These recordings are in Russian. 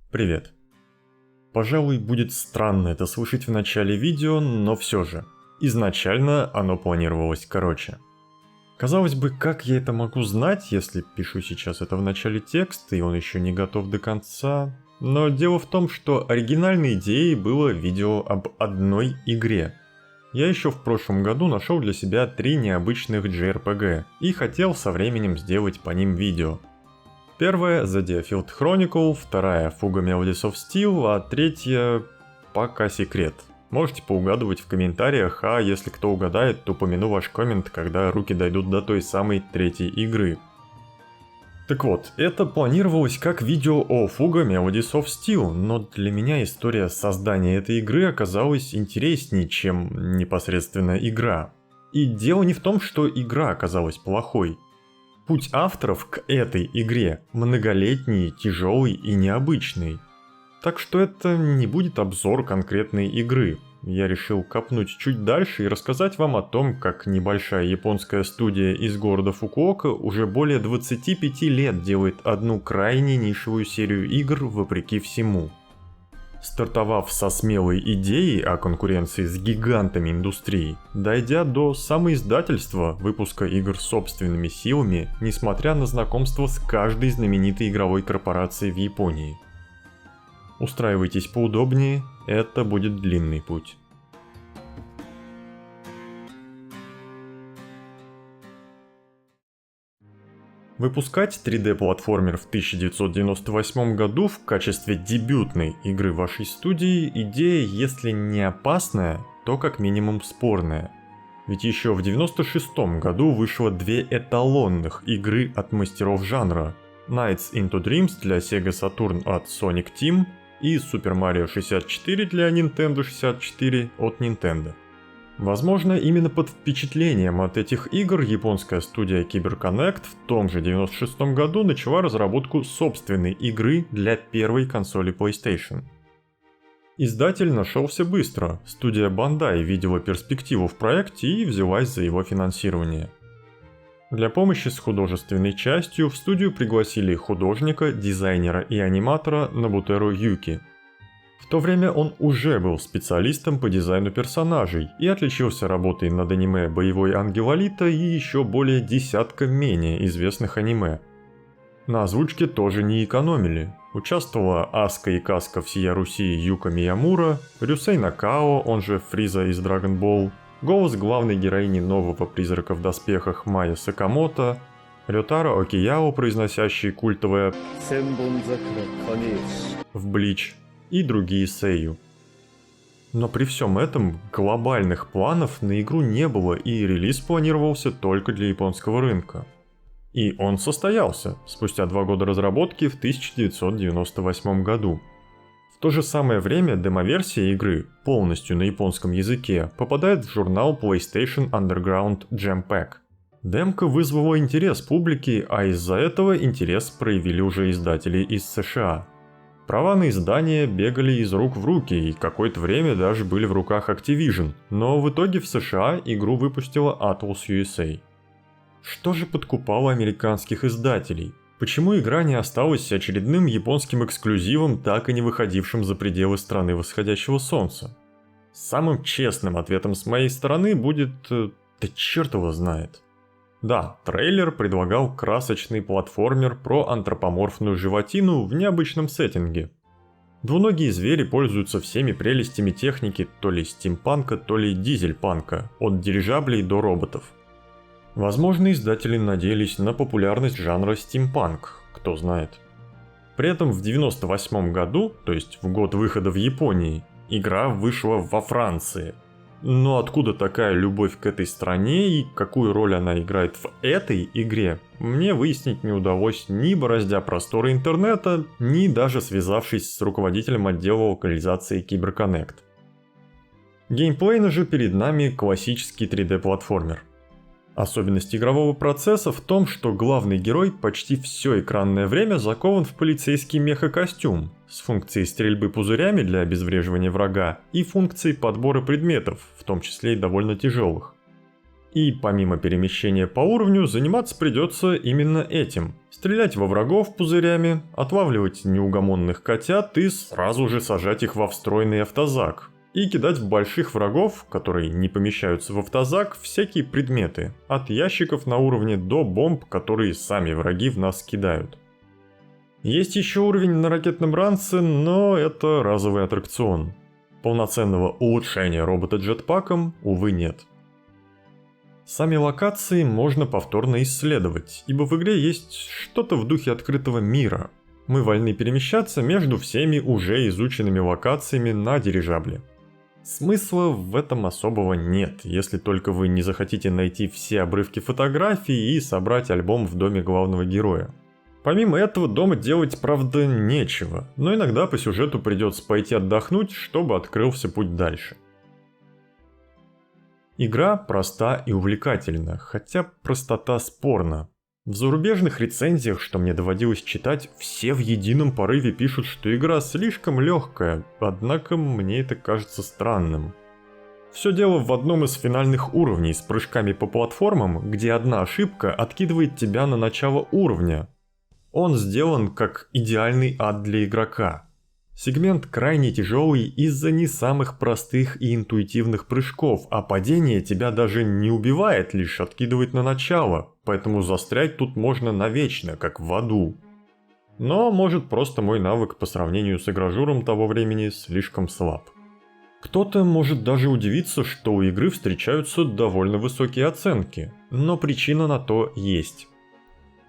Привет. Пожалуй, будет странно это слышать в начале видео, но все же. Изначально оно планировалось короче. Казалось бы, как я это могу знать, если пишу сейчас это в начале текста и он еще не готов до конца? Но дело в том, что оригинальной идеей было видео об одной игре. Я еще в прошлом году нашел для себя 3 необычных JRPG и хотел со временем сделать по ним видео. Первая The Deerfield Chronicle, вторая Fuga Melodies of Steel, а третья пока секрет. Можете поугадывать в комментариях, а если кто угадает, то упомяну ваш коммент, когда руки дойдут до той самой третьей игры. Так вот, это планировалось как видео о Fuga Melodies of Steel, но для меня история создания этой игры оказалась интереснее, чем непосредственно игра. И дело не в том, что игра оказалась плохой. Путь авторов к этой игре многолетний, тяжелый и необычный. Так что это не будет обзор конкретной игры. Я решил копнуть чуть дальше и рассказать вам о том, как небольшая японская студия из города Фукуока уже более 25 лет делает одну крайне нишевую серию игр вопреки всему. Стартовав со смелой идеей о конкуренции с гигантами индустрии, дойдя до самоиздательства выпуска игр собственными силами, несмотря на знакомство с каждой знаменитой игровой корпорацией в Японии. Устраивайтесь поудобнее, это будет длинный путь. Выпускать 3D-платформер в 1998 году в качестве дебютной игры вашей студии идея, если не опасная, то как минимум спорная. Ведь еще в 1996 году вышло 2 эталонных игры от мастеров жанра: Nights into Dreams для Sega Saturn от Sonic Team и Super Mario 64 для Nintendo 64 от Nintendo. Возможно, именно под впечатлением от этих игр японская студия CyberConnect в том же 1996 году начала разработку собственной игры для первой консоли PlayStation. Издатель нашелся быстро, студия Bandai видела перспективу в проекте и взялась за его финансирование. Для помощи с художественной частью в студию пригласили художника, дизайнера и аниматора Нобутеру Юки. В то время он уже был специалистом по дизайну персонажей и отличился работой над аниме «Боевой ангел Алита» и еще более десятка менее известных аниме. На озвучке тоже не экономили. Участвовала Аска и Каска всея Руси Юка Миямура, Рюсей Накао, он же Фриза из Dragon Ball, голос главной героини нового «Призрака в доспехах» Майя Сакамото, Рётаро Окияо, произносящий культовое в Блич, и другие сэйю. Но при всем этом глобальных планов на игру не было, и релиз планировался только для японского рынка. И он состоялся спустя 2 года разработки в 1998 году. В то же самое время демоверсия игры, полностью на японском языке, попадает в журнал PlayStation Underground Jam Pack. Демка вызвала интерес публики, а из-за этого интерес проявили уже издатели из США. Права на издание бегали из рук в руки и какое-то время даже были в руках Activision, но в итоге в США игру выпустила Atlus USA. Что же подкупало американских издателей? Почему игра не осталась очередным японским эксклюзивом, так и не выходившим за пределы страны восходящего солнца? Самым честным ответом с моей стороны будет... да черт его знает. Да, трейлер предлагал красочный платформер про антропоморфную животину в необычном сеттинге. Двуногие звери пользуются всеми прелестями техники то ли стимпанка, то ли дизельпанка, от дирижаблей до роботов. Возможно, издатели надеялись на популярность жанра стимпанк, кто знает. При этом в 1998 году, то есть в год выхода в Японии, игра вышла во Франции. Но откуда такая любовь к этой стране и какую роль она играет в этой игре, мне выяснить не удалось ни бороздя просторы интернета, ни даже связавшись с руководителем отдела локализации CyberConnect. Геймплейно же перед нами классический 3D-платформер. Особенность игрового процесса в том, что главный герой почти все экранное время закован в полицейский меха-костюм с функцией стрельбы пузырями для обезвреживания врага и функцией подбора предметов, в том числе и довольно тяжелых. И помимо перемещения по уровню, заниматься придется именно этим. Стрелять во врагов пузырями, отлавливать неугомонных котят и сразу же сажать их во встроенный автозак. И кидать в больших врагов, которые не помещаются в автозак, всякие предметы. От ящиков на уровне до бомб, которые сами враги в нас кидают. Есть еще уровень на ракетном ранце, но это разовый аттракцион. Полноценного улучшения робота джетпаком, увы, нет. Сами локации можно повторно исследовать, ибо в игре есть что-то в духе открытого мира. Мы вольны перемещаться между всеми уже изученными локациями на дирижабле. Смысла в этом особого нет, если только вы не захотите найти все обрывки фотографий и собрать альбом в доме главного героя. Помимо этого дома делать, правда, нечего, но иногда по сюжету придется пойти отдохнуть, чтобы открылся путь дальше. Игра проста и увлекательна, хотя простота спорна. В зарубежных рецензиях, что мне доводилось читать, все в едином порыве пишут, что игра слишком легкая, однако мне это кажется странным. Все дело в одном из финальных уровней с прыжками по платформам, где одна ошибка откидывает тебя на начало уровня. Он сделан как идеальный ад для игрока. Сегмент крайне тяжелый из-за не самых простых и интуитивных прыжков, а падение тебя даже не убивает, лишь откидывает на начало, поэтому застрять тут можно навечно, как в аду. Но может просто мой навык по сравнению с игражуром того времени слишком слаб. Кто-то может даже удивиться, что у игры встречаются довольно высокие оценки, но причина на то есть.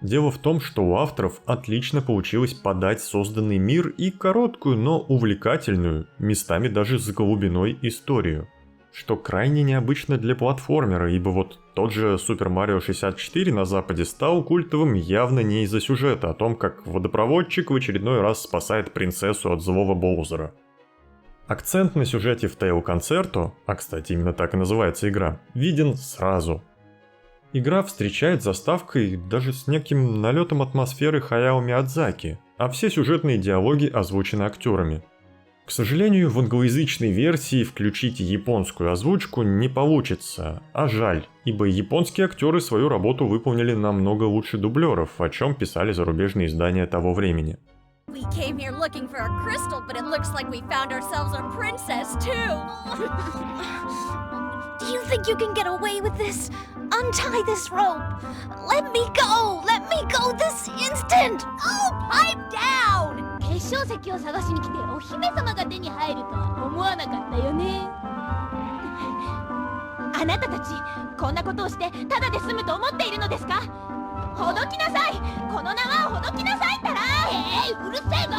Дело в том, что у авторов отлично получилось подать созданный мир и короткую, но увлекательную, местами даже с глубиной историю. Что крайне необычно для платформера, ибо вот тот же Super Mario 64 на Западе стал культовым явно не из-за сюжета о том, как водопроводчик в очередной раз спасает принцессу от злого Боузера. Акцент на сюжете в Tail Concerto, а кстати именно так и называется игра, виден сразу. Игра встречает заставкой даже с неким налетом атмосферы Хаяо Миядзаки, а все сюжетные диалоги озвучены актерами. К сожалению, в англоязычной версии включить японскую озвучку не получится, а жаль, ибо японские актеры свою работу выполнили намного лучше дублеров, о чем писали зарубежные издания того времени. We came here looking for a crystal, but it looks like we found ourselves a princess too. Do you think you can get away with this? Untie this rope. Let me go. Let me go this instant. Oh, pipe down. 結晶石を探しに来てお姫様が手に入るとは思わなかったよね。あなたたちこんなことをしてただで済むと思っているのですか？ほどきなさい。この縄をほどきなさいったら。うるせえぞ。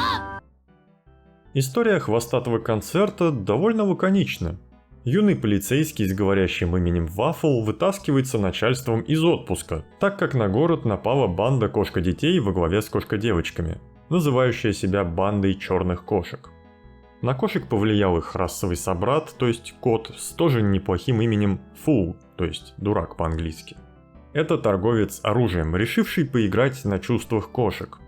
История хвостатого концерта довольно лаконична. Юный полицейский с говорящим именем Вафл вытаскивается начальством из отпуска, так как на город напала банда кошка-детей во главе с кошка-девочками, называющая себя бандой черных кошек. На кошек повлиял их расовый собрат, то есть кот, с тоже неплохим именем Fool, то есть дурак по-английски. Это торговец оружием, решивший поиграть на чувствах кошек.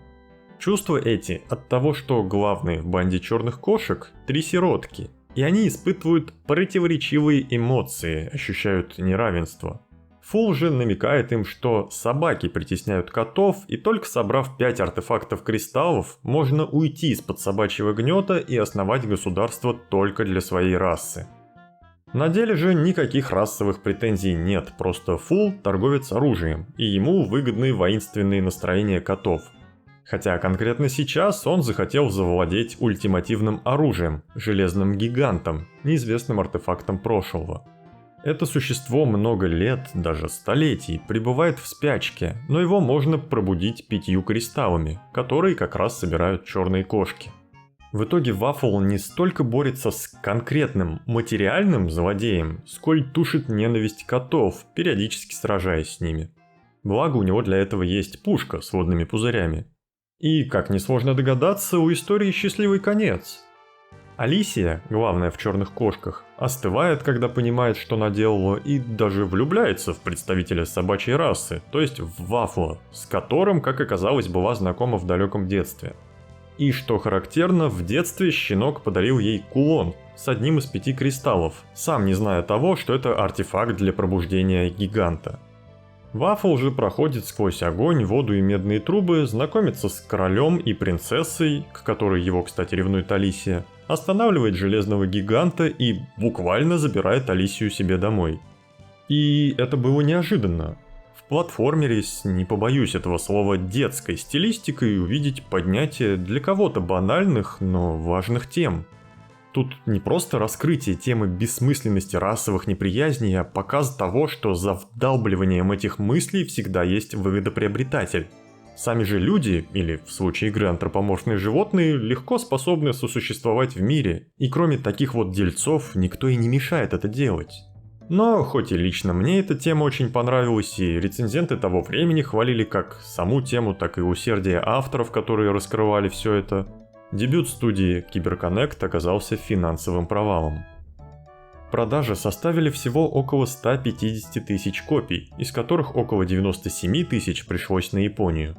Чувства эти от того, что главные в банде черных кошек – 3 сиротки, и они испытывают противоречивые эмоции, ощущают неравенство. Фул же намекает им, что собаки притесняют котов, и только собрав 5 артефактов кристаллов, можно уйти из-под собачьего гнета и основать государство только для своей расы. На деле же никаких расовых претензий нет, просто Фул – торговец оружием, и ему выгодны воинственные настроения котов. Хотя конкретно сейчас он захотел завладеть ультимативным оружием, железным гигантом, неизвестным артефактом прошлого. Это существо много лет, даже столетий, пребывает в спячке, но его можно пробудить 5 кристаллами, которые как раз собирают черные кошки. В итоге Вафл не столько борется с конкретным материальным злодеем, сколь тушит ненависть котов, периодически сражаясь с ними. Благо у него для этого есть пушка с водными пузырями. И, как несложно догадаться, у истории счастливый конец. Алисия, главная в черных кошках, остывает, когда понимает, что наделала, и даже влюбляется в представителя собачьей расы, то есть в Вафла, с которым, как оказалось, была знакома в далеком детстве. И что характерно, в детстве щенок подарил ей кулон с одним из 5 кристаллов, сам не зная того, что это артефакт для пробуждения гиганта. Вафл же проходит сквозь огонь, воду и медные трубы, знакомится с королем и принцессой, к которой его, кстати, ревнует Алисия, останавливает железного гиганта и буквально забирает Алисию себе домой. И это было неожиданно. В платформере с, не побоюсь этого слова, детской стилистикой увидеть поднятие для кого-то банальных, но важных тем. Тут не просто раскрытие темы бессмысленности расовых неприязней, а показ того, что за вдалбливанием этих мыслей всегда есть выгодоприобретатель. Сами же люди, или в случае игры антропоморфные животные, легко способны сосуществовать в мире, и кроме таких вот дельцов никто и не мешает это делать. Но хоть и лично мне эта тема очень понравилась, и рецензенты того времени хвалили как саму тему, так и усердие авторов, которые раскрывали все это, дебют студии CyberConnect оказался финансовым провалом. Продажи составили всего около 150 тысяч копий, из которых около 97 тысяч пришлось на Японию.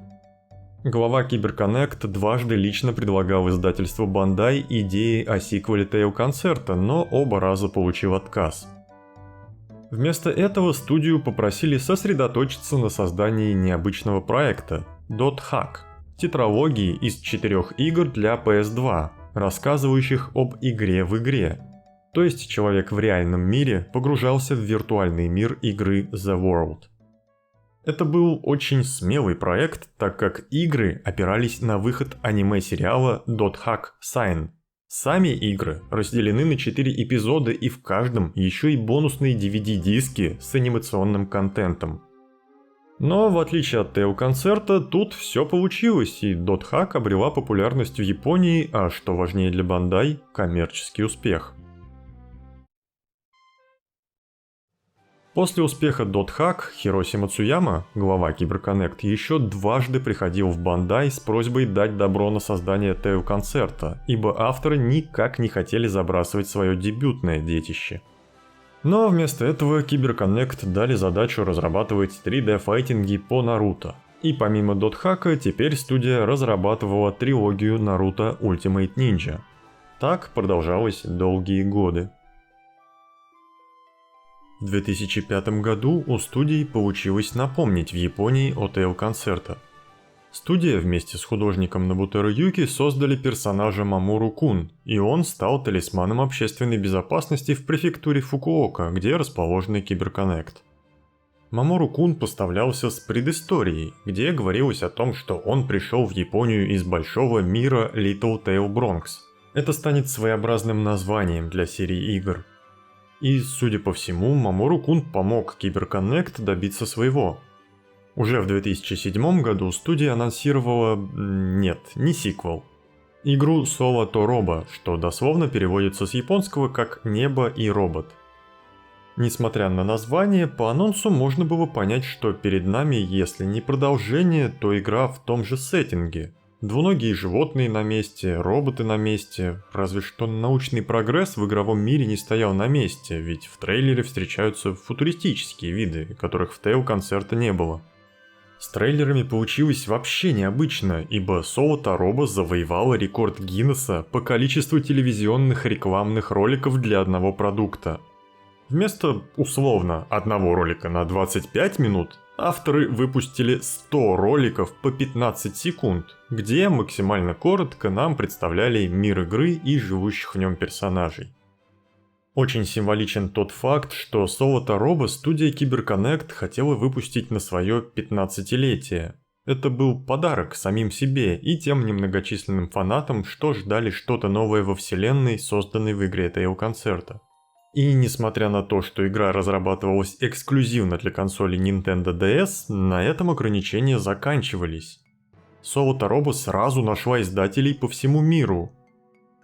Глава CyberConnect дважды лично предлагал издательству Bandai идеи о сиквеле Tale Concerto, но оба раза получил отказ. Вместо этого студию попросили сосредоточиться на создании необычного проекта Dot Hack, тетралогии из 4 игр для PS2, рассказывающих об игре в игре. То есть человек в реальном мире погружался в виртуальный мир игры The World. Это был очень смелый проект, так как игры опирались на выход аниме-сериала Dot Hack Sign. Сами игры разделены на 4 эпизода, и в каждом еще и бонусные DVD-диски с анимационным контентом. Но в отличие от Tale Concerto, тут все получилось, и Dot Hack обрела популярность в Японии, а что важнее для Bandai – коммерческий успех. После успеха Dot Hack Хироси Мацуяма, глава CyberConnect, еще дважды приходил в Bandai с просьбой дать добро на создание Tale Concerto, ибо авторы никак не хотели забрасывать свое дебютное детище. Но вместо этого CyberConnect дали задачу разрабатывать 3D-файтинги по Наруто. И помимо Dot Hack, теперь студия разрабатывала трилогию Наруто Ultimate Ninja. Так продолжалось долгие годы. В 2005 году у студии получилось напомнить в Японии о Tale Concerto. Студия вместе с художником Нобутеро Юки создали персонажа Мамору Кун, и он стал талисманом общественной безопасности в префектуре Фукуока, где расположен CyberConnect. Мамору Кун поставлялся с предысторией, где говорилось о том, что он пришел в Японию из большого мира Little Tail Bronx. Это станет своеобразным названием для серии игр. И, судя по всему, Мамору Кун помог CyberConnect добиться своего. Уже в 2007 году студия анонсировала... не сиквел. Игру Solo to Robo, что дословно переводится с японского как «Небо и робот». Несмотря на название, по анонсу можно было понять, что перед нами, если не продолжение, то игра в том же сеттинге. Двуногие животные на месте, роботы на месте, разве что научный прогресс в игровом мире не стоял на месте, ведь в трейлере встречаются футуристические виды, которых в Tale Concerto не было. С трейлерами получилось вообще необычно, ибо Solo to Robo завоевала рекорд Гиннесса по количеству телевизионных рекламных роликов для одного продукта. Вместо, условно, одного ролика на 25 минут, авторы выпустили 100 роликов по 15 секунд, где максимально коротко нам представляли мир игры и живущих в нем персонажей. Очень символичен тот факт, что Solo to Robo студия CyberConnect хотела выпустить на свое 15-летие. Это был подарок самим себе и тем немногочисленным фанатам, что ждали что-то новое во вселенной, созданной в игре Tale Concerto. И несмотря на то, что игра разрабатывалась эксклюзивно для консоли Nintendo DS, на этом ограничения заканчивались. Solo to Robo сразу нашла издателей по всему миру.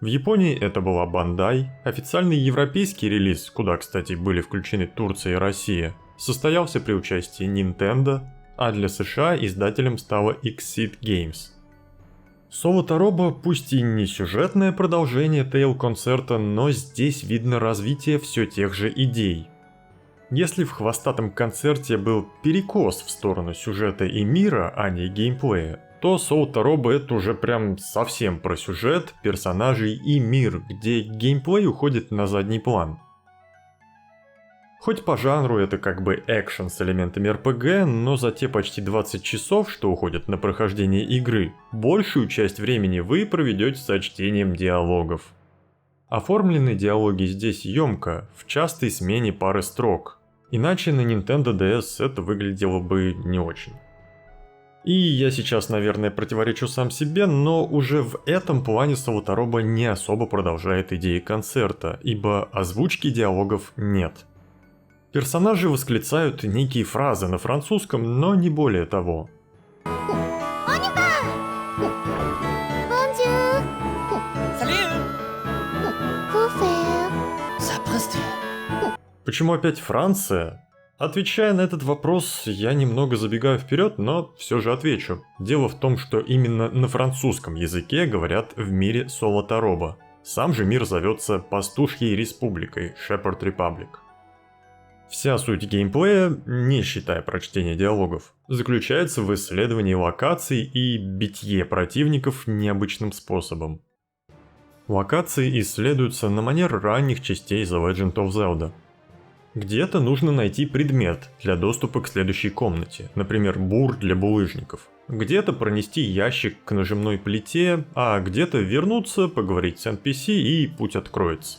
В Японии это была Bandai, официальный европейский релиз, куда, кстати, были включены Турция и Россия, состоялся при участии Nintendo, а для США издателем стала Exit Games. Solo to Robo пусть и не сюжетное продолжение Tale Concerto, но здесь видно развитие все тех же идей. Если в хвостатом концерте был перекос в сторону сюжета и мира, а не геймплея, то Соло-Тароба это уже прям совсем про сюжет, персонажей и мир, где геймплей уходит на задний план. Хоть по жанру это как бы экшен с элементами РПГ, но за те почти 20 часов, что уходят на прохождение игры, большую часть времени вы проведете за чтением диалогов. Оформлены диалоги здесь ёмко, в частой смене пары строк, иначе на Nintendo DS это выглядело бы не очень. И я сейчас, наверное, противоречу сам себе, но уже в этом плане Соло-Тароба не особо продолжает идеи концерта, ибо озвучки диалогов нет. Персонажи восклицают некие фразы на французском, но не более того. Почему опять Франция? Отвечая на этот вопрос, я немного забегаю вперед, но все же отвечу. Дело в том, что именно на французском языке говорят в мире Соло-Тароба. Сам же мир зовется Пастушьей Республикой, Shepherd Republic. Вся суть геймплея, не считая прочтения диалогов, заключается в исследовании локаций и битье противников необычным способом. Локации исследуются на манер ранних частей The Legend of Zelda. Где-то нужно найти предмет для доступа к следующей комнате, например, бур для булыжников. Где-то пронести ящик к нажимной плите, а где-то вернуться, поговорить с NPC и путь откроется.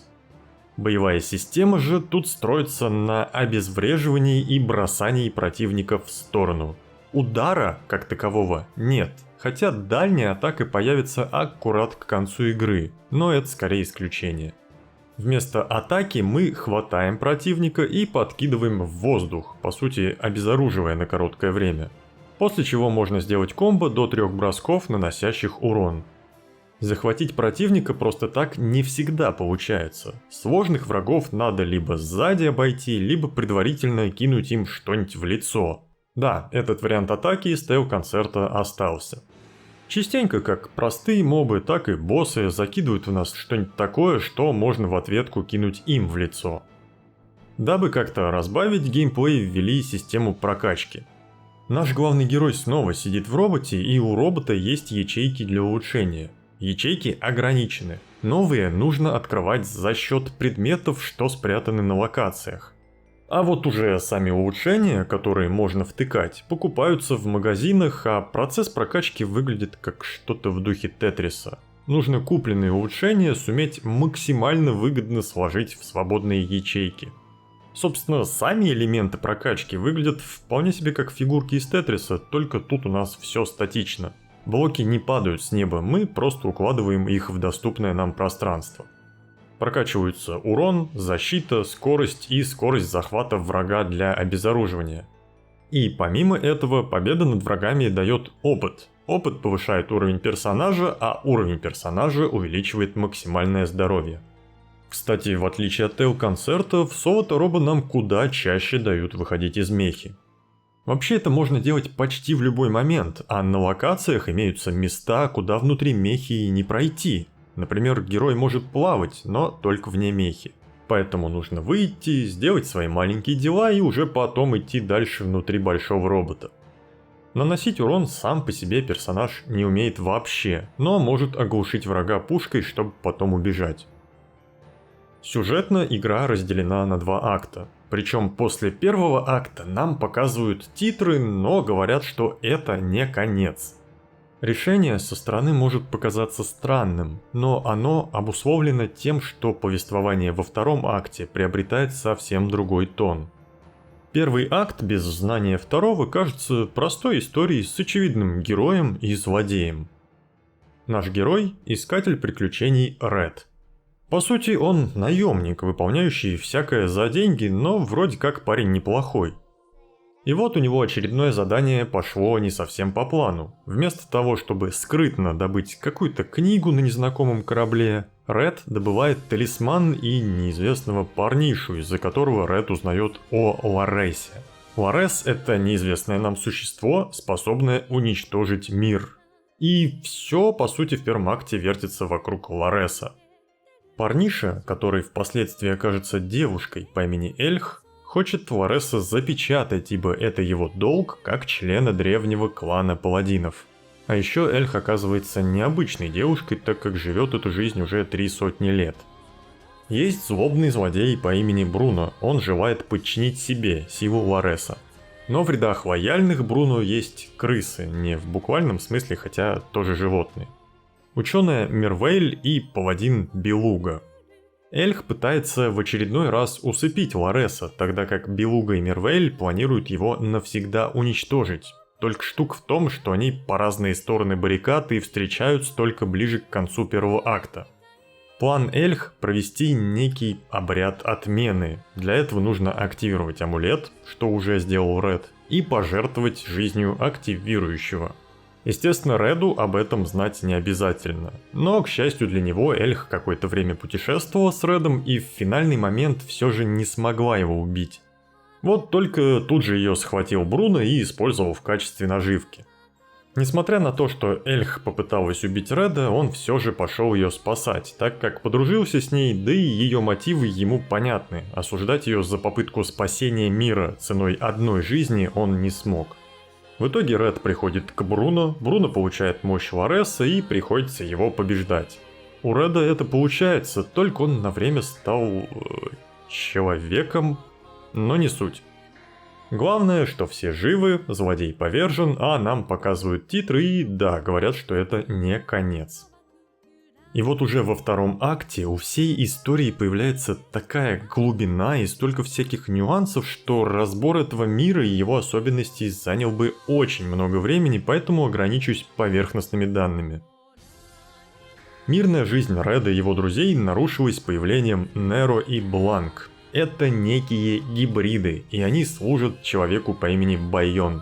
Боевая система же тут строится на обезвреживании и бросании противников в сторону. Удара, как такового, нет, хотя дальняя атака появится аккурат к концу игры, но это скорее исключение. Вместо атаки мы хватаем противника и подкидываем в воздух, по сути обезоруживая на короткое время. После чего можно сделать комбо до 3 бросков, наносящих урон. Захватить противника просто так не всегда получается. Сложных врагов надо либо сзади обойти, либо предварительно кинуть им что-нибудь в лицо. Да, этот вариант атаки из Тейл-концерта остался. Частенько как простые мобы, так и боссы закидывают в нас что-нибудь такое, что можно в ответку кинуть им в лицо. Дабы как-то разбавить геймплей, ввели систему прокачки. Наш главный герой снова сидит в роботе, и у робота есть ячейки для улучшения. Ячейки ограничены. Новые нужно открывать за счет предметов, что спрятаны на локациях. А вот уже сами улучшения, которые можно втыкать, покупаются в магазинах, а процесс прокачки выглядит как что-то в духе Тетриса. Нужно купленные улучшения суметь максимально выгодно сложить в свободные ячейки. Собственно, сами элементы прокачки выглядят вполне себе как фигурки из Тетриса, только тут у нас все статично. Блоки не падают с неба, мы просто укладываем их в доступное нам пространство. Прокачиваются урон, защита, скорость и скорость захвата врага для обезоруживания. И помимо этого, победа над врагами дает опыт. Опыт повышает уровень персонажа, а уровень персонажа увеличивает максимальное здоровье. Кстати, в отличие от Тейл-концерта, в Соло-Тароба нам куда чаще дают выходить из мехи. Вообще это можно делать почти в любой момент, а на локациях имеются места, куда внутри мехи и не пройти. Например, герой может плавать, но только вне мехи. Поэтому нужно выйти, сделать свои маленькие дела и уже потом идти дальше внутри большого робота. Наносить урон сам по себе персонаж не умеет вообще, но может оглушить врага пушкой, чтобы потом убежать. Сюжетно игра разделена на 2 акта. Причем после первого акта нам показывают титры, но говорят, что это не конец. Решение со стороны может показаться странным, но оно обусловлено тем, что повествование во втором акте приобретает совсем другой тон. Первый акт без знания второго кажется простой историей с очевидным героем и злодеем. Наш герой – искатель приключений Ред. По сути, он наемник, выполняющий всякое за деньги, но вроде как парень неплохой. И вот у него очередное задание пошло не совсем по плану. Вместо того, чтобы скрытно добыть какую-то книгу на незнакомом корабле, Ред добывает талисман и неизвестного парнишу, из-за которого Ред узнает о Ларесе. Ларес — это неизвестное нам существо, способное уничтожить мир. И все, по сути, в первом акте вертится вокруг Лареса. Парниша, который впоследствии окажется девушкой по имени Эльх, хочет Лареса запечатать, ибо это его долг как члена древнего клана паладинов. А еще Эльх оказывается необычной девушкой, так как живет эту жизнь уже 300 лет. Есть злобный злодей по имени Бруно, он желает подчинить себе силу Лареса. Но в рядах лояльных Бруно есть крысы, не в буквальном смысле, хотя тоже животные. Ученая Мервейль и паладин Белуга. Эльх пытается в очередной раз усыпить Лареса, тогда как Белуга и Мервейль планируют его навсегда уничтожить. Только штука в том, что они по разные стороны баррикад и встречаются только ближе к концу первого акта. План Эльх – провести некий обряд отмены. Для этого нужно активировать амулет, что уже сделал Ред, и пожертвовать жизнью активирующего. Естественно, Реду об этом знать не обязательно. Но, к счастью для него, Эльх какое-то время путешествовала с Редом и в финальный момент все же не смогла его убить. Вот только тут же ее схватил Бруно и использовал в качестве наживки. Несмотря на то, что Эльх попыталась убить Реда, он все же пошел ее спасать, так как подружился с ней, да и ее мотивы ему понятны. Осуждать ее за попытку спасения мира ценой одной жизни он не смог. В итоге Ред приходит к Бруно, Бруно получает мощь Лареса и приходится его побеждать. У Реда это получается, только он на время стал человеком, но не суть. Главное, что все живы, злодей повержен, а нам показывают титры и да, говорят, что это не конец. И вот уже во втором акте у всей истории появляется такая глубина и столько всяких нюансов, что разбор этого мира и его особенностей занял бы очень много времени, поэтому ограничусь поверхностными данными. Мирная жизнь Реда и его друзей нарушилась появлением Неро и Бланк. Это некие гибриды, и они служат человеку по имени Байон.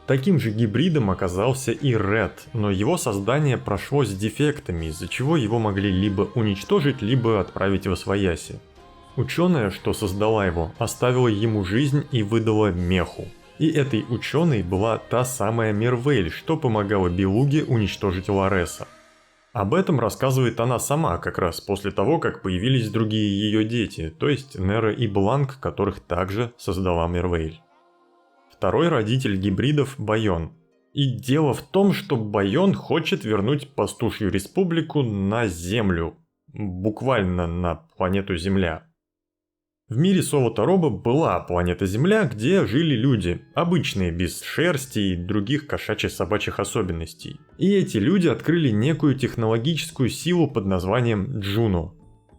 Таким же гибридом оказался и Ред, но его создание прошло с дефектами, из-за чего его могли либо уничтожить, либо отправить в освояси. Ученая, что создала его, оставила ему жизнь и выдала меху. И этой ученой была та самая Мервейль, что помогала Белуге уничтожить Лареса. Об этом рассказывает она сама, как раз после того, как появились другие ее дети, то есть Неро и Бланк, которых также создала Мервейль. Второй родитель гибридов – Байон. И дело в том, что Байон хочет вернуть Пастушью Республику на Землю, буквально на планету Земля. В мире Солота Роба была планета Земля, где жили люди, обычные, без шерсти и других кошачьих-собачьих особенностей. И эти люди открыли некую технологическую силу под названием Джуно.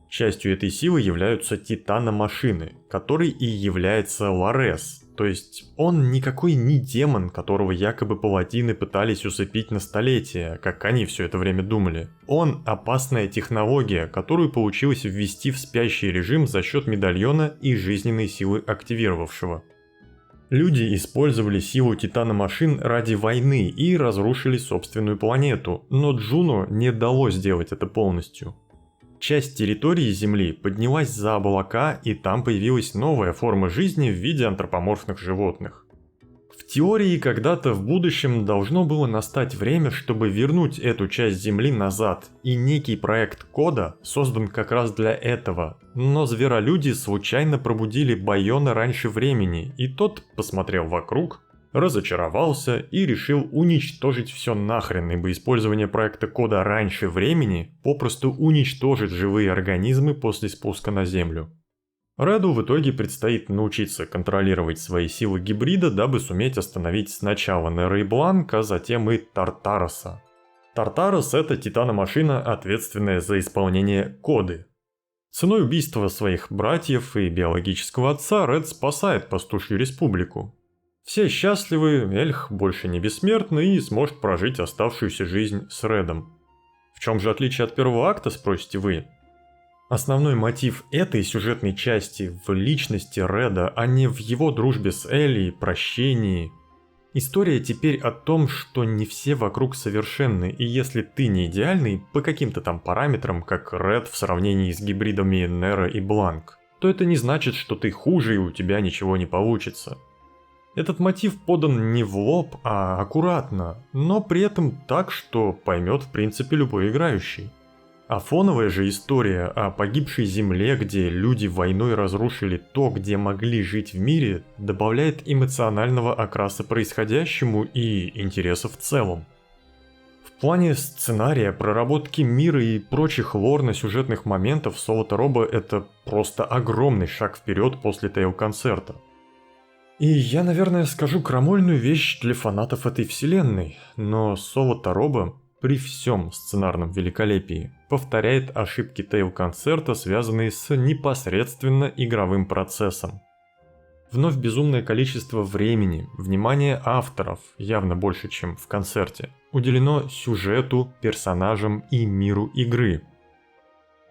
Частью этой силы являются титаномашины, которой и является Ларес. То есть он никакой не демон, которого якобы паладины пытались усыпить на столетия, как они все это время думали. Он опасная технология, которую получилось ввести в спящий режим за счет медальона и жизненной силы активировавшего. Люди использовали силу титаномашин ради войны и разрушили собственную планету, но Джуно не дало сделать это полностью. Часть территории Земли поднялась за облака, и там появилась новая форма жизни в виде антропоморфных животных. В теории когда-то в будущем должно было настать время, чтобы вернуть эту часть Земли назад, и некий проект кода создан как раз для этого. Но зверолюди случайно пробудили Байона раньше времени, и тот посмотрел вокруг, разочаровался и решил уничтожить все нахрен, ибо использование проекта кода раньше времени попросту уничтожит живые организмы после спуска на Землю. Реду в итоге предстоит научиться контролировать свои силы гибрида, дабы суметь остановить сначала Неро и Бланк, а затем и Тартароса. Тартарос — это титаномашина, ответственная за исполнение коды. Ценой убийства своих братьев и биологического отца Ред спасает Пастушью Республику. Все счастливы, Эльх больше не бессмертный и сможет прожить оставшуюся жизнь с Редом. В чем же отличие от первого акта, спросите вы? Основной мотив этой сюжетной части в личности Реда, а не в его дружбе с Элли и прощении. История теперь о том, что не все вокруг совершенны, и если ты не идеальный по каким-то там параметрам, как Ред в сравнении с гибридами Неро и Бланк, то это не значит, что ты хуже и у тебя ничего не получится. Этот мотив подан не в лоб, а аккуратно, но при этом так, что поймет в принципе любой играющий. А фоновая же история о погибшей земле, где люди войной разрушили то, где могли жить в мире, добавляет эмоционального окраса происходящему и интереса в целом. плане сценария, проработки мира и прочих лорно-сюжетных моментов Соло Тароба это просто огромный шаг вперед после Тейл-концерта. И я, наверное, скажу крамольную вещь для фанатов этой вселенной, но Соло Тароба при всем сценарном великолепии повторяет ошибки Тейл-концерта, связанные с непосредственно игровым процессом. Вновь безумное количество времени, внимания авторов, явно больше, чем в концерте, уделено сюжету, персонажам и миру игры.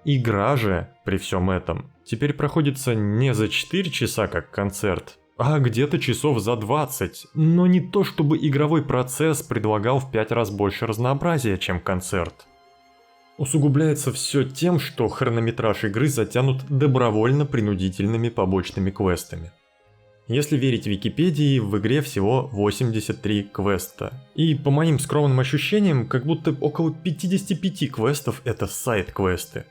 Игра же, при всем этом, теперь проходится не за 4 часа как концерт, а где-то часов за 20, но не то чтобы игровой процесс предлагал в 5 раз больше разнообразия, чем концерт. Усугубляется все тем, что хронометраж игры затянут добровольно-принудительными побочными квестами. Если верить Википедии, в игре всего 83 квеста. И по моим скромным ощущениям, как будто около 55 квестов это сайд-квесты.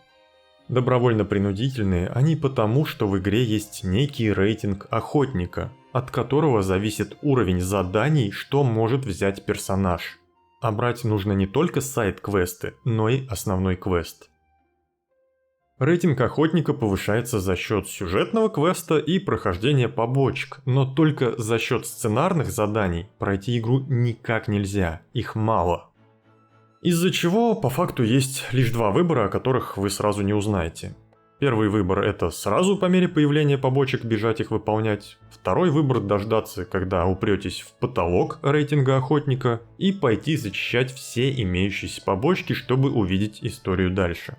Добровольно-принудительные они потому, что в игре есть некий рейтинг охотника, от которого зависит уровень заданий, что может взять персонаж. А брать нужно не только сайд-квесты, но и основной квест. Рейтинг охотника повышается за счет сюжетного квеста и прохождения побочек, но только за счет сценарных заданий пройти игру никак нельзя, их мало. Из-за чего по факту есть лишь два выбора, о которых вы сразу не узнаете. Первый выбор — это сразу по мере появления побочек бежать их выполнять. Второй выбор — дождаться, когда упретесь в потолок рейтинга охотника и пойти зачищать все имеющиеся побочки, чтобы увидеть историю дальше.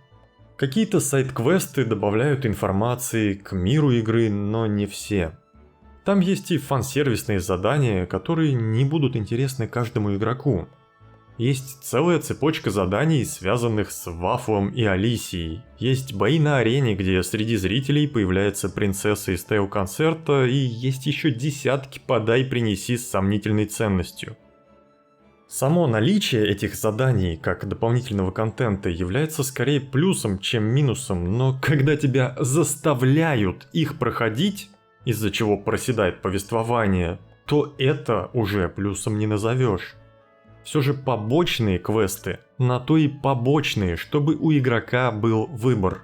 Какие-то сайд-квесты добавляют информации к миру игры, но не все. Там есть и фан-сервисные задания, которые не будут интересны каждому игроку. Есть целая цепочка заданий, связанных с Вафлом и Алисией. Есть бои на арене, где среди зрителей появляется принцесса из Тейл-концерта, и есть еще десятки подай-принеси с сомнительной ценностью. Само наличие этих заданий как дополнительного контента является скорее плюсом, чем минусом, но когда тебя заставляют их проходить, из-за чего проседает повествование, то это уже плюсом не назовешь. Все же побочные квесты, на то и побочные, чтобы у игрока был выбор.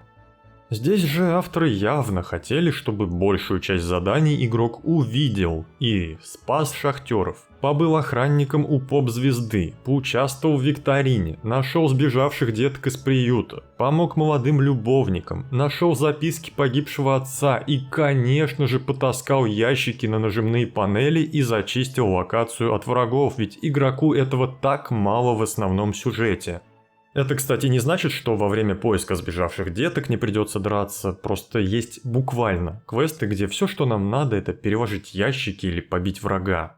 Здесь же авторы явно хотели, чтобы большую часть заданий игрок увидел и спас шахтеров, побыл охранником у поп-звезды, поучаствовал в викторине, нашел сбежавших деток из приюта, помог молодым любовникам, нашел записки погибшего отца и, конечно же, потаскал ящики на нажимные панели и зачистил локацию от врагов, ведь игроку этого так мало в основном сюжете. Это, кстати, не значит, что во время поиска сбежавших деток не придется драться, просто есть буквально квесты, где все, что нам надо, это переложить ящики или побить врага.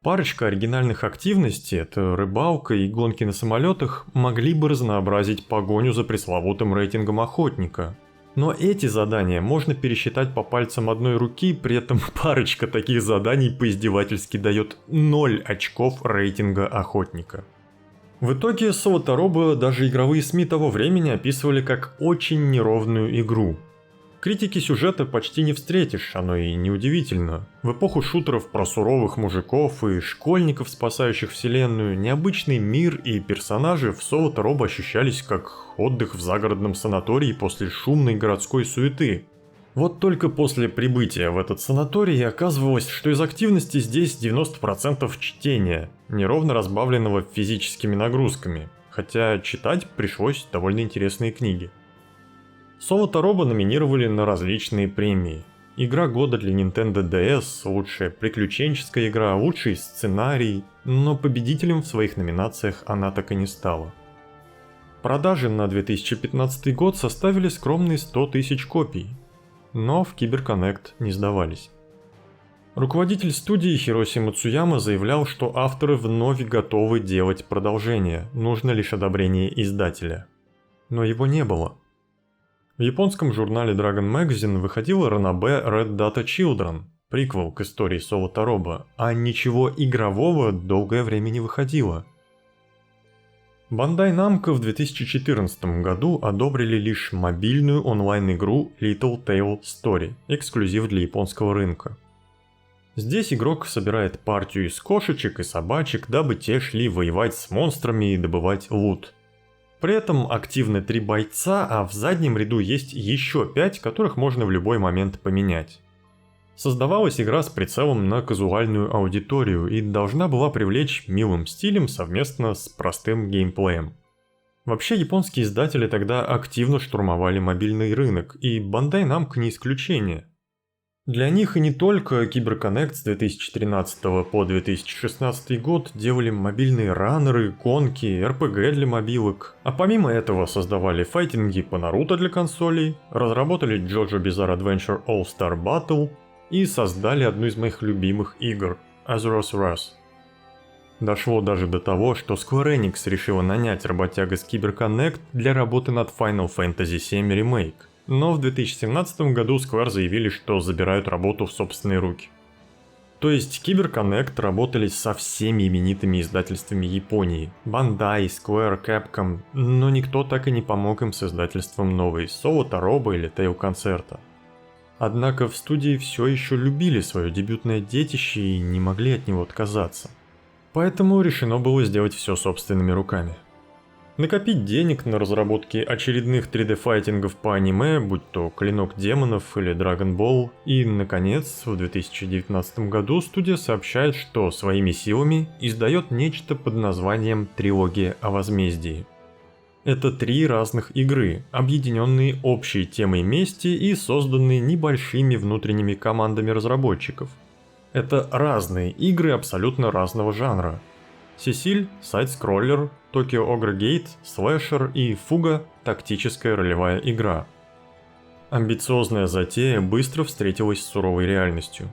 Парочка оригинальных активностей, это рыбалка и гонки на самолетах, могли бы разнообразить погоню за пресловутым рейтингом охотника. Но эти задания можно пересчитать по пальцам одной руки, при этом парочка таких заданий поиздевательски дает 0 очков рейтинга охотника. В итоге Соло Тароба даже игровые СМИ того времени описывали как очень неровную игру. Критики сюжета почти не встретишь, оно и неудивительно. В эпоху шутеров про суровых мужиков и школьников, спасающих вселенную, необычный мир и персонажи в Соло Тароба ощущались как отдых в загородном санатории после шумной городской суеты. Вот только после прибытия в этот санаторий оказывалось, что из активности здесь 90% чтения, неровно разбавленного физическими нагрузками, хотя читать пришлось довольно интересные книги. Соло Тароба номинировали на различные премии. Игра года для Nintendo DS, лучшая приключенческая игра, лучший сценарий, но победителем в своих номинациях она так и не стала. Продажи на 2015 год составили скромные 100 тысяч копий, но в CyberConnect не сдавались. Руководитель студии Хироси Мацуяма заявлял, что авторы вновь готовы делать продолжение, нужно лишь одобрение издателя. Но его не было. В японском журнале Dragon Magazine выходила Ранобэ Red Data Children, приквел к истории Соло Тароба, а ничего игрового долгое время не выходило. Bandai Namco в 2014 году одобрили лишь мобильную онлайн-игру Little Tail Story, эксклюзив для японского рынка. Здесь игрок собирает партию из кошечек и собачек, дабы те шли воевать с монстрами и добывать лут. При этом активны 3 бойца, а в заднем ряду есть еще 5, которых можно в любой момент поменять. Создавалась игра с прицелом на казуальную аудиторию и должна была привлечь милым стилем совместно с простым геймплеем. Вообще, японские издатели тогда активно штурмовали мобильный рынок, и Bandai Namco не исключение. Для них и не только CyberConnect с 2013 по 2016 год делали мобильные раннеры, гонки, RPG для мобилок, а помимо этого создавали файтинги по Наруто для консолей, разработали JoJo Bizarre Adventure All-Star Battle и создали одну из моих любимых игр – Azuro's Wrath. Дошло даже до того, что Square Enix решила нанять работяга с CyberConnect для работы над Final Fantasy VII Remake. Но в 2017 году Square заявили, что забирают работу в собственные руки. То есть CyberConnect работали со всеми именитыми издательствами Японии – Bandai, Square, Capcom, но никто так и не помог им с издательством новой Solo Taroba или Tale Concerta. Однако в студии все еще любили свое дебютное детище и не могли от него отказаться. Поэтому решено было сделать все собственными руками. Накопить денег на разработки очередных 3D-файтингов по аниме, будь то Клинок Демонов или Dragon Ball, и, наконец, в 2019 году студия сообщает, что своими силами издает нечто под названием «Трилогия о возмездии». Это 3 разных игры, объединенные общей темой мести и созданные небольшими внутренними командами разработчиков. Это разные игры абсолютно разного жанра. Сесиль – сайд-скроллер, Tokyo Ogre Gate – слэшер и Фуга – тактическая ролевая игра. Амбициозная затея быстро встретилась с суровой реальностью.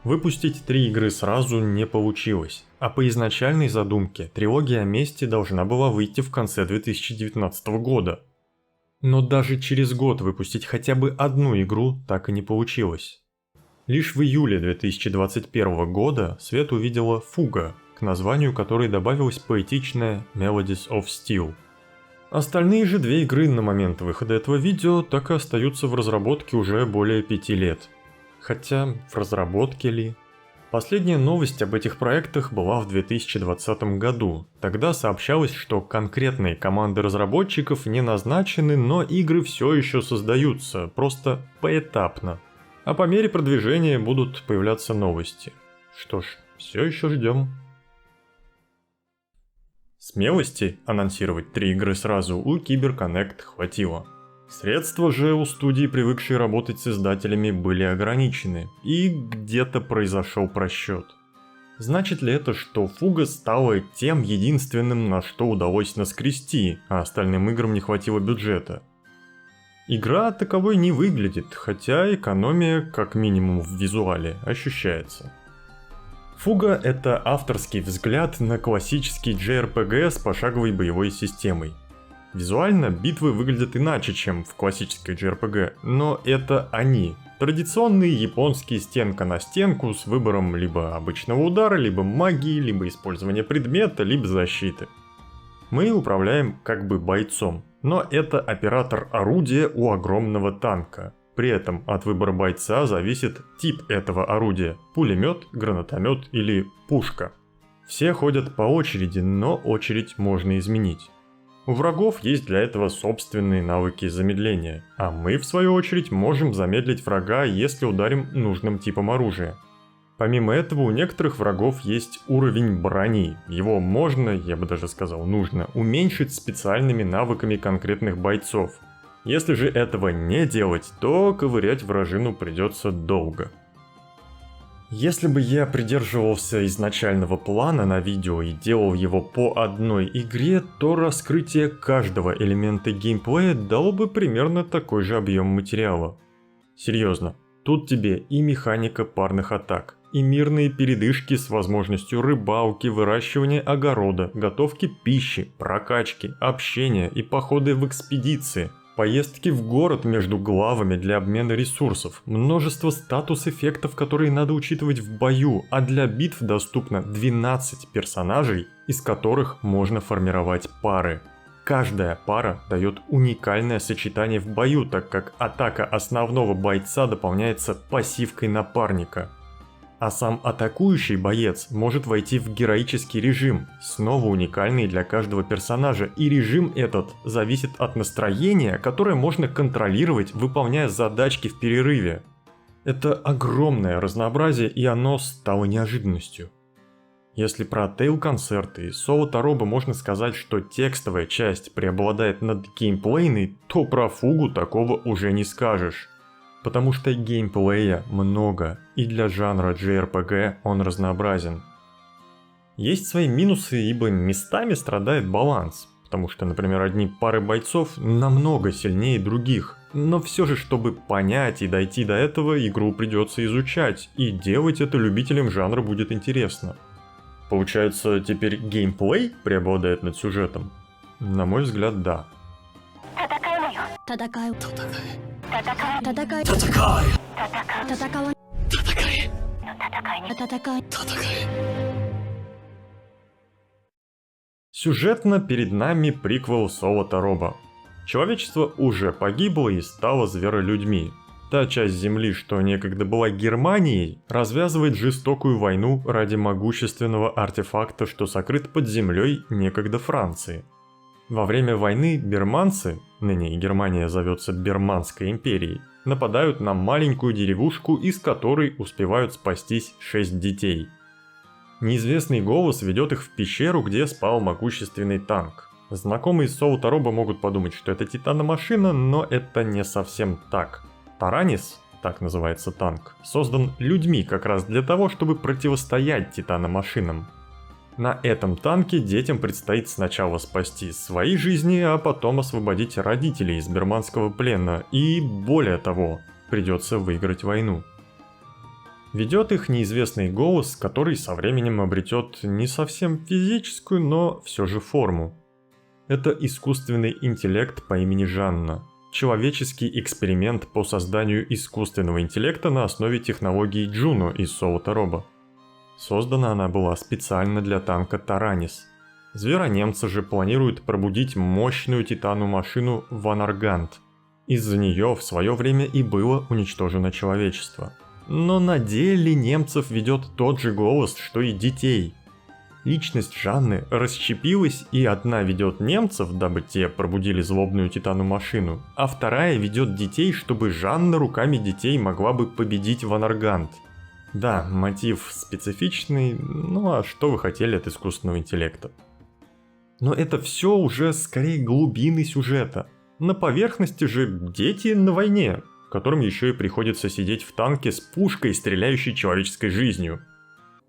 Выпустить 3 игры сразу не получилось, а по изначальной задумке трилогия о мести должна была выйти в конце 2019 года. Но даже через год выпустить хотя бы одну игру так и не получилось. Лишь в июле 2021 года свет увидела Фуга, к названию которой добавилась поэтичная Melodies of Steel. Остальные же 2 игры на момент выхода этого видео так и остаются в разработке уже более 5 лет. Хотя, в разработке ли? Последняя новость об этих проектах была в 2020 году. Тогда сообщалось, что конкретные команды разработчиков не назначены, но игры все еще создаются, просто поэтапно. А по мере продвижения будут появляться новости. Что ж, все еще ждем. Смелости анонсировать 3 игры сразу у CyberConnect хватило. Средства же у студии, привыкшей работать с издателями, были ограничены, и где-то произошел просчет. Значит ли это, что Фуга стала тем единственным, на что удалось наскрести, а остальным играм не хватило бюджета? Игра таковой не выглядит, хотя экономия, как минимум в визуале, ощущается. Фуга — это авторский взгляд на классический JRPG с пошаговой боевой системой. Визуально битвы выглядят иначе, чем в классической JRPG, но это они. Традиционные японские стенка на стенку с выбором либо обычного удара, либо магии, либо использования предмета, либо защиты. Мы управляем как бы бойцом, но это оператор орудия у огромного танка. При этом от выбора бойца зависит тип этого орудия – пулемет, гранатомет или пушка. Все ходят по очереди, но очередь можно изменить. У врагов есть для этого собственные навыки замедления, а мы, в свою очередь, можем замедлить врага, если ударим нужным типом оружия. Помимо этого, у некоторых врагов есть уровень брони. Его можно, я бы даже сказал, нужно уменьшить специальными навыками конкретных бойцов. Если же этого не делать, то ковырять вражину придется долго. Если бы я придерживался изначального плана на видео и делал его по одной игре, то раскрытие каждого элемента геймплея дало бы примерно такой же объем материала. Серьезно, тут тебе и механика парных атак, и мирные передышки с возможностью рыбалки, выращивания огорода, готовки пищи, прокачки, общения и походы в экспедиции. Поездки в город между главами для обмена ресурсов, множество статус-эффектов, которые надо учитывать в бою, а для битв доступно 12 персонажей, из которых можно формировать пары. Каждая пара дает уникальное сочетание в бою, так как атака основного бойца дополняется пассивкой напарника. А сам атакующий боец может войти в героический режим, снова уникальный для каждого персонажа, и режим этот зависит от настроения, которое можно контролировать, выполняя задачки в перерыве. Это огромное разнообразие, и оно стало неожиданностью. Если про Tale-концерты и Соло Тароба можно сказать, что текстовая часть преобладает над геймплейной, то про Фугу такого уже не скажешь. Потому что геймплея много, и для жанра JRPG он разнообразен. Есть свои минусы, ибо местами страдает баланс, потому что, например, одни пары бойцов намного сильнее других, но все же, чтобы понять и дойти до этого, игру придется изучать, и делать это любителям жанра будет интересно. Получается, теперь геймплей преобладает над сюжетом? На мой взгляд, да. Сюжетно перед нами приквел Соло Тароба. Человечество уже погибло и стало зверолюдьми. Та часть Земли, что некогда была Германией, развязывает жестокую войну ради могущественного артефакта, что сокрыт под землей некогда Франции. Во время войны берманцы, ныне Германия зовется Берманской империей, нападают на маленькую деревушку, из которой успевают спастись 6 детей. Неизвестный голос ведет их в пещеру, где спал могущественный танк. Знакомые с Соло Тароба могут подумать, что это титаномашина, но это не совсем так. Таранис, так называется танк, создан людьми как раз для того, чтобы противостоять титаномашинам. На этом танке детям предстоит сначала спасти свои жизни, а потом освободить родителей из берманского плена, и более того, придется выиграть войну. Ведет их неизвестный голос, который со временем обретет не совсем физическую, но все же форму. Это искусственный интеллект по имени Жанна. Человеческий эксперимент по созданию искусственного интеллекта на основе технологии Джуно из Соло Тароба. Создана она была специально для танка Таранис. Зверонемцы же планируют пробудить мощную титану-машину Ванаргант. Из-за нее в свое время и было уничтожено человечество. Но на деле немцев ведет тот же голос, что и детей. Личность Жанны расщепилась, и одна ведет немцев, дабы те пробудили злобную титану-машину, а вторая ведет детей, чтобы Жанна руками детей могла бы победить Ванаргант. Да, мотив специфичный, ну а что вы хотели от искусственного интеллекта? Но это все уже скорее глубины сюжета. На поверхности же дети на войне, которым еще и приходится сидеть в танке с пушкой, стреляющей человеческой жизнью.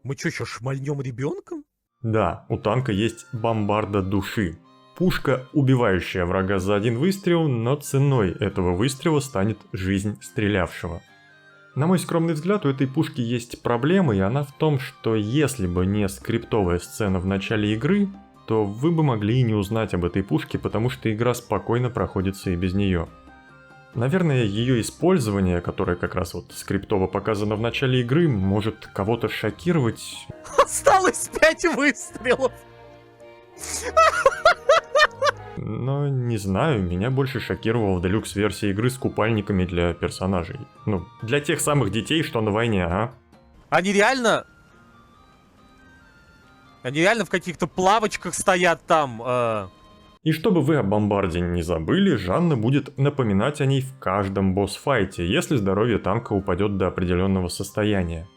Мы что, еще шмальнем ребенком? Да, у танка есть бомбарда души. Пушка, убивающая врага за один выстрел, но ценой этого выстрела станет жизнь стрелявшего. На мой скромный взгляд, у этой пушки есть проблема, и она в том, что если бы не скриптовая сцена в начале игры, то вы бы могли и не узнать об этой пушке, потому что игра спокойно проходится и без нее. Наверное, ее использование, которое как раз вот скриптово показано в начале игры, может кого-то шокировать. Осталось 5 выстрелов! Но не знаю, меня больше шокировала делюкс-версия игры с купальниками для персонажей. Ну, для тех самых детей, что на войне, а? Они реально в каких-то плавочках стоят там. И чтобы вы о бомбарде не забыли, Жанна будет напоминать о ней в каждом босс-файте, если здоровье танка упадет до определенного состояния.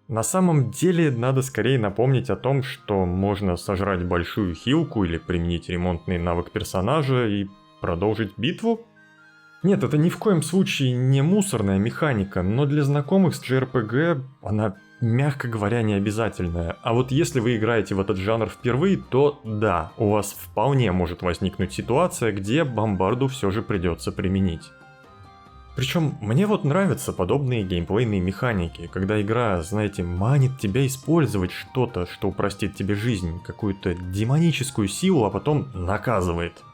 На самом деле, надо скорее напомнить о том, что можно сожрать большую хилку или применить ремонтный навык персонажа и продолжить битву? Нет, это ни в коем случае не мусорная механика, но для знакомых с JRPG она, мягко говоря, не обязательная. А вот если вы играете в этот жанр впервые, то да, у вас вполне может возникнуть ситуация, где бомбарду все же придется применить. Причем мне вот нравятся подобные геймплейные механики, когда игра, знаете, манит тебя использовать что-то, что упростит тебе жизнь, какую-то демоническую силу, а потом наказывает.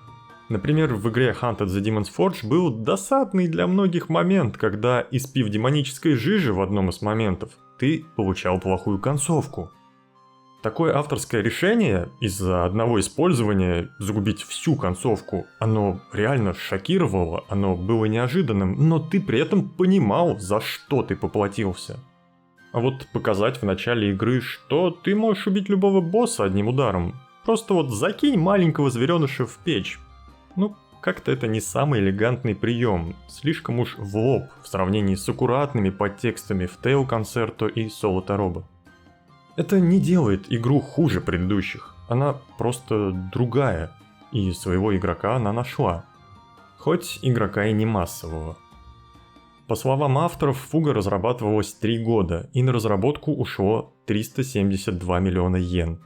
Например, в игре Hunted the Demon's Forge был досадный для многих момент, когда, испив демонической жижи в одном из моментов, ты получал плохую концовку. Такое авторское решение из-за одного использования загубить всю концовку, оно реально шокировало, оно было неожиданным, но ты при этом понимал, за что ты поплатился. А вот показать в начале игры, что ты можешь убить любого босса одним ударом. Просто вот закинь маленького звереныша в печь. Ну, как-то это не самый элегантный прием, слишком уж в лоб в сравнении с аккуратными подтекстами в Tale Concerto и Solo Taroba. Это не делает игру хуже предыдущих, она просто другая, и своего игрока она нашла. Хоть игрока и не массового. По словам авторов, Фуга разрабатывалась 3 года, и на разработку ушло 372 миллиона йен.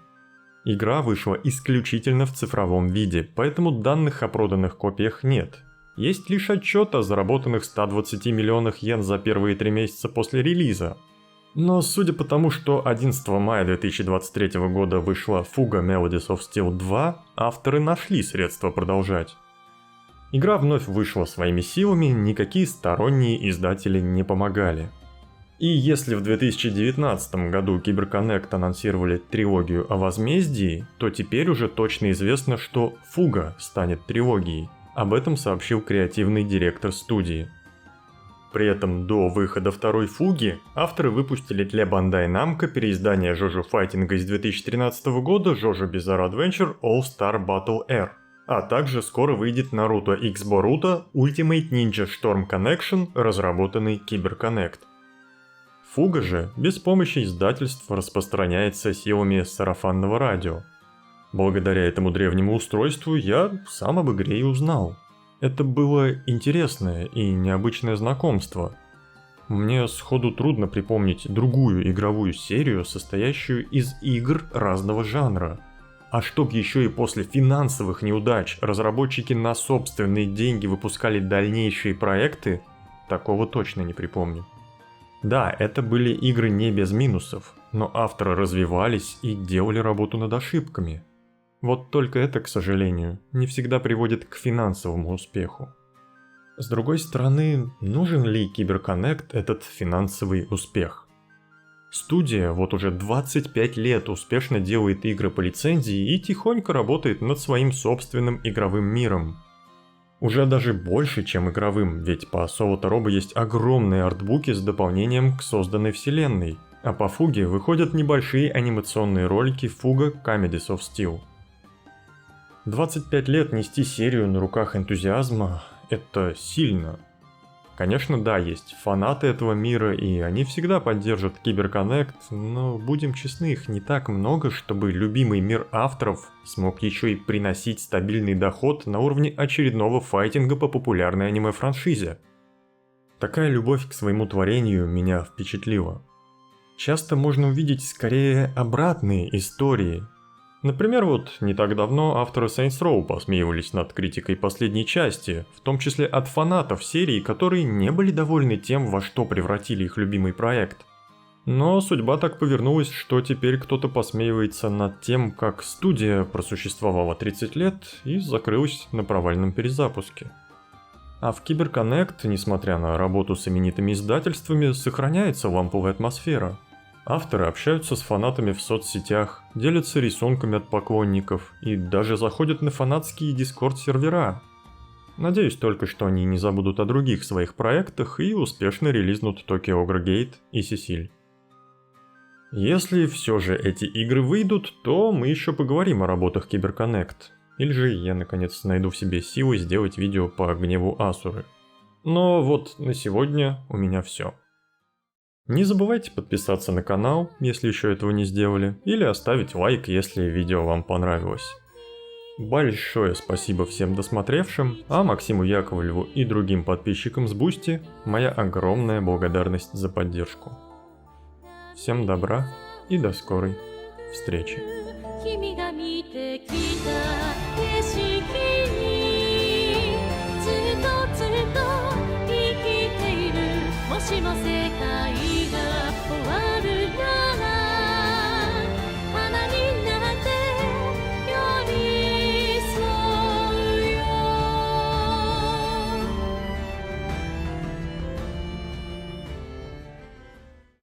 Игра вышла исключительно в цифровом виде, поэтому данных о проданных копиях нет. Есть лишь отчет о заработанных 120 миллионах йен за первые 3 месяца после релиза. Но судя по тому, что 11 мая 2023 года вышла Fuga Melodies of Steel 2, авторы нашли средства продолжать. Игра вновь вышла своими силами, никакие сторонние издатели не помогали. И если в 2019 году CyberConnect анонсировали трилогию о возмездии, то теперь уже точно известно, что Фуга станет трилогией. Об этом сообщил креативный директор студии. При этом до выхода второй Фуги авторы выпустили для Bandai Namco переиздание JoJo Fighting из 2013 года JoJo Bizarre Adventure All Star Battle R. А также скоро выйдет Naruto X Boruto Ultimate Ninja Storm Connection, разработанный CyberConnect. Фуга же без помощи издательств распространяется силами сарафанного радио. Благодаря этому древнему устройству я сам об игре и узнал. Это было интересное и необычное знакомство. Мне сходу трудно припомнить другую игровую серию, состоящую из игр разного жанра. А чтоб еще и после финансовых неудач разработчики на собственные деньги выпускали дальнейшие проекты, такого точно не припомню. Да, это были игры не без минусов, но авторы развивались и делали работу над ошибками. Вот только это, к сожалению, не всегда приводит к финансовому успеху. С другой стороны, нужен ли CyberConnect этот финансовый успех? Студия вот уже 25 лет успешно делает игры по лицензии и тихонько работает над своим собственным игровым миром. Уже даже больше, чем игровым, ведь по Solo Taroba есть огромные артбуки с дополнением к созданной вселенной, а по Фуге выходят небольшие анимационные ролики Fuga Comedies of Steel. 25 лет нести серию на руках энтузиазма – это сильно. Конечно, да, есть фанаты этого мира, и они всегда поддержат CyberConnect, но будем честны, их не так много, чтобы любимый мир авторов смог еще и приносить стабильный доход на уровне очередного файтинга по популярной аниме-франшизе. Такая любовь к своему творению меня впечатлила. Часто можно увидеть скорее обратные истории. Например, вот не так давно авторы Saints Row посмеивались над критикой последней части, в том числе от фанатов серии, которые не были довольны тем, во что превратили их любимый проект. Но судьба так повернулась, что теперь кто-то посмеивается над тем, как студия просуществовала 30 лет и закрылась на провальном перезапуске. А в CyberConnect, несмотря на работу с именитыми издательствами, сохраняется ламповая атмосфера. Авторы общаются с фанатами в соцсетях, делятся рисунками от поклонников и даже заходят на фанатские дискорд-сервера. Надеюсь только, что они не забудут о других своих проектах и успешно релизнут Tokyo Ogre Gate и Сесиль. Если все же эти игры выйдут, то мы еще поговорим о работах CyberConnect. Или же я наконец найду в себе силы сделать видео по гневу Асуры. Но вот на сегодня у меня все. Не забывайте подписаться на канал, если еще этого не сделали, или оставить лайк, если видео вам понравилось. Большое спасибо всем досмотревшим, а Максиму Яковлеву и другим подписчикам с Boosty моя огромная благодарность за поддержку. Всем добра и до скорой встречи. 君が見てきた景色にずっとずっと生きているもしも